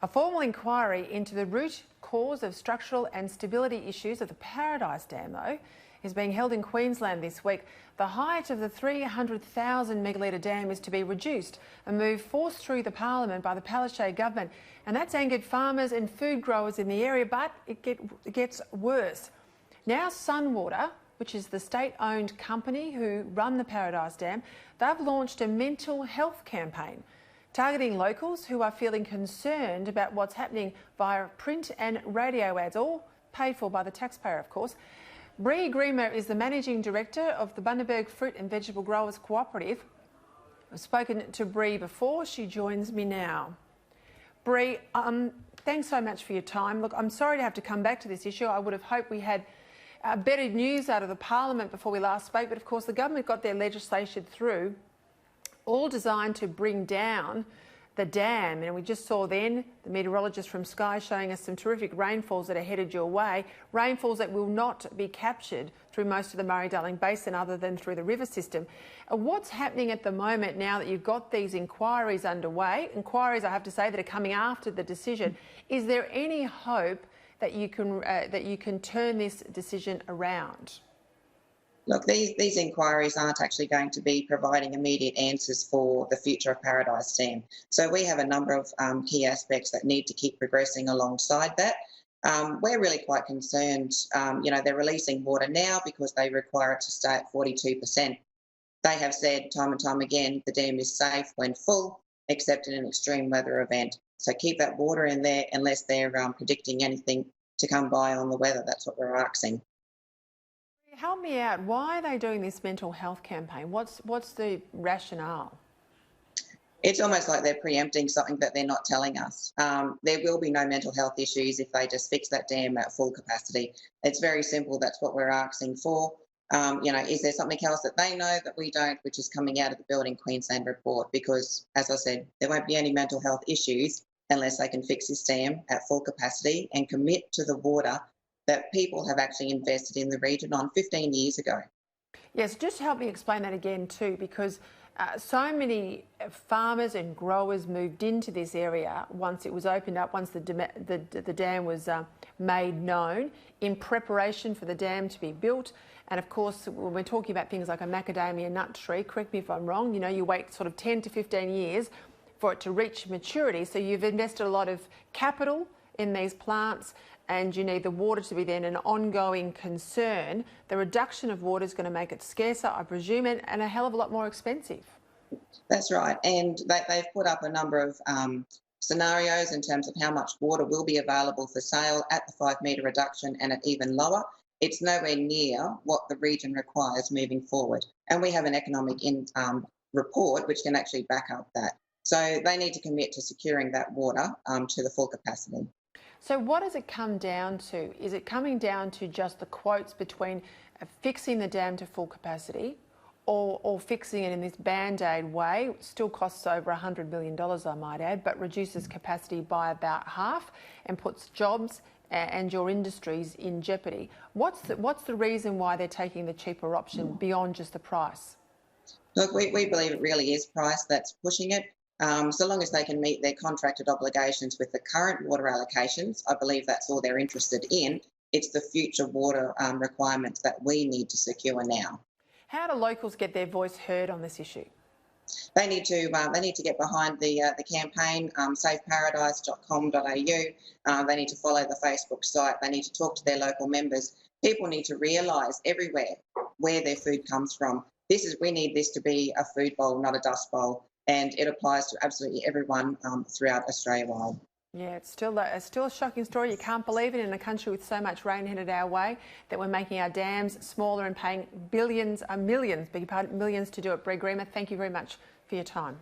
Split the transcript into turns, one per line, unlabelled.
A formal inquiry into the root cause of structural and stability issues of the Paradise Dam, though, is being held in Queensland this week. The height of the 300,000 megalitre dam is to be reduced, a move forced through the Parliament by the Palaszczuk government. And that's angered farmers and food growers in the area, but it gets worse. Now Sunwater, which is the state-owned company who run the Paradise Dam, they've launched a mental health campaign targeting locals who are feeling concerned about what's happening via print and radio ads, all paid for by the taxpayer, of course. Bree Grima is the Managing Director of the Bundaberg Fruit and Vegetable Growers Cooperative. I've spoken to Bree before. She joins me now. Bree, thanks so much for your time. Look, I'm sorry to have to come back to this issue. I would have hoped we had better news out of the Parliament before we last spoke, but of course the government got their legislation through, all designed to bring down the dam. And we just saw then the meteorologist from Sky showing us some terrific rainfalls that are headed your way, rainfalls that will not be captured through most of the Murray-Darling Basin other than through the river system. What's happening at the moment now that you've got these inquiries underway, inquiries I have to say that are coming after the decision, is there any hope that you can turn this decision around?
Look, these inquiries aren't actually going to be providing immediate answers for the future of Paradise Dam. So we have a number of key aspects that need to keep progressing alongside that. We're really quite concerned. They're releasing water now because they require it to stay at 42%. They have said time and time again the dam is safe when full, except in an extreme weather event. So keep that water in there unless they're predicting anything to come by on the weather. That's what we're asking.
Help me out. Why are they doing this mental health campaign? What's the rationale?
It's almost like they're preempting something that they're not telling us. There will be no mental health issues if they just fix that dam at full capacity. It's very simple. That's what we're asking for. Is there something else that they know that we don't, which is coming out of the Building Queensland report? Because, as I said, there won't be any mental health issues unless they can fix this dam at full capacity and commit to the water that people have actually invested in the region on 15 years ago.
Yes, just help me explain that again too, because so many farmers and growers moved into this area once it was opened up, once the dam was made known, in preparation for the dam to be built. And of course, when we're talking about things like a macadamia nut tree, correct me if I'm wrong, you wait sort of 10 to 15 years for it to reach maturity. So you've invested a lot of capital in these plants, and you need the water to be then an ongoing concern. The reduction of water is going to make it scarcer, I presume, and a hell of a lot more expensive.
That's right. And they've put up a number of scenarios in terms of how much water will be available for sale at the 5 metre reduction and at even lower. It's nowhere near what the region requires moving forward. And we have an economic report which can actually back up that. So they need to commit to securing that water to the full capacity.
So what does it come down to? Is it coming down to just the quotes between fixing the dam to full capacity or fixing it in this band-aid way? It still costs over $100 million, I might add, but reduces capacity by about half and puts jobs and your industries in jeopardy. What's the reason why they're taking the cheaper option beyond just the price?
Look, we believe it really is price that's pushing it. So long as they can meet their contracted obligations with the current water allocations, I believe that's all they're interested in. It's the future water requirements that we need to secure now.
How do locals get their voice heard on this issue?
They need to get behind the campaign, saveparadise.com.au. They need to follow the Facebook site. They need to talk to their local members. People need to realise everywhere where their food comes from. We need this to be a food bowl, not a dust bowl. And it applies to absolutely everyone throughout Australia-wide. Yeah,
it's still a shocking story. You can't believe it in a country with so much rain headed our way that we're making our dams smaller and paying millions to do it. Bree Grima, thank you very much for your time.